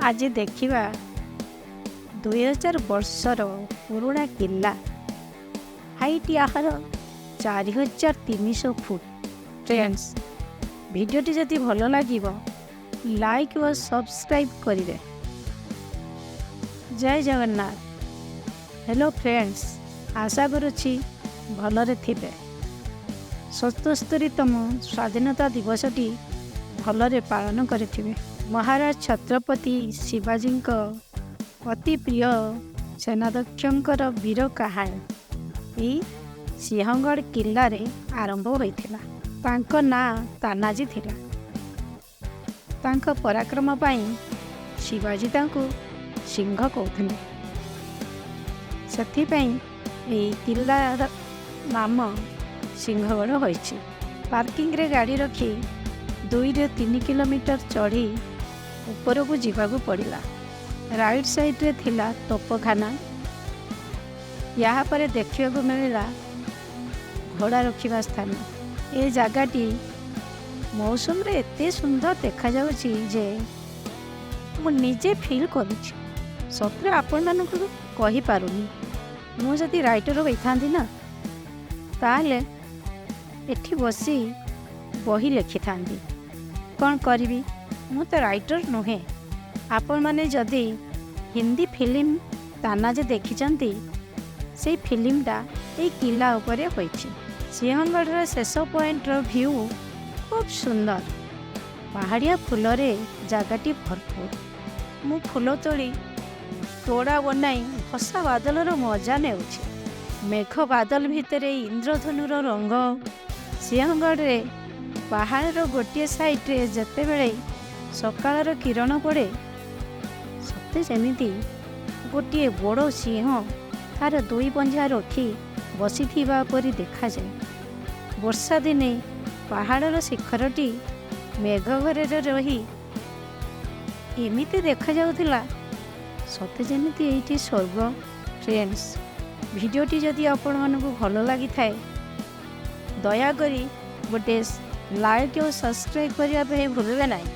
आज देखिबा 2000 वर्षर पुराणा किला। हाइट यार 4300 फुट। फ्रेंड्स, भिडियोटी जदि भल लगिब लाइक और सब्सक्राइब करेंगे। जय जगन्नाथ। हेलो फ्रेंड्स, आशा करुछि भलरे थिबे। 77तम स्वाधीनता दिवसटी भलरे पालन करिथिबे। महाराज छत्रपति शिवाजी अति प्रिय सेनाध्यक्षर वीर कहानी सिंहगढ़ किल्ला रे आरंभ होइथिला। तांको नाँ तानाजी थिला। तांको पराक्रम पाई शिवाजी तांको सिंह कहथिले। सेथिपाई एई किल्लार नाम सिंहगढ़ होइछि। पार्किंग रे गाड़ी रखी 2-3 किलोमीटर चढ़ी ऊपर को जीवाकू पड़िला। राइट साइड रे थिला तोपखाना। यहाँ पर देखा मिलला घोड़ा रखिबा स्थान। ए जगहटी मौसम रे एते सुंदर देखा जाउछि जे मु निजे फील करुछि। सत्रे आपण मानकु कहि पारुनी। मु जदि राइटर होइथांती ना ताले एठी बसी बही लिखि थांती। कौन करी, मु तो राइटर नुहे। आपण माने जदि हिंदी फिल्म तानाजी देखिचंती से फिल्मटा ये किला उपरे होइछि। सिंहगढ़ शेष पॉइंट व्यू खूब सुंदर। पहाड़िया फूलरे जगटी भरपूर। मु फूल तोड़ा बनाई भसा बादलर मजा नेउछि। मेघ बादल भितर इंद्रधनुर रंग। सिंहगढ़ रे पहाड़ गोटे साइड्रे जेते बेले सकाळर किरण पड़े सते जेमिति गोटे बड़ सिंह तार 2 पंजा रखी बसिथिबा परि देखा जाए। वर्षा दिने पहाड़र शिखरटी मेघ घरे रही एमिति देखा जाउथिला सते जेमिति एइठी स्वर्ग। फ्रेंड्स, भिडियोटी जदि आपण मानकु भल लागि थाए दया करी गोटे लाइक और सब्सक्राइब करने भूलवे नहीं।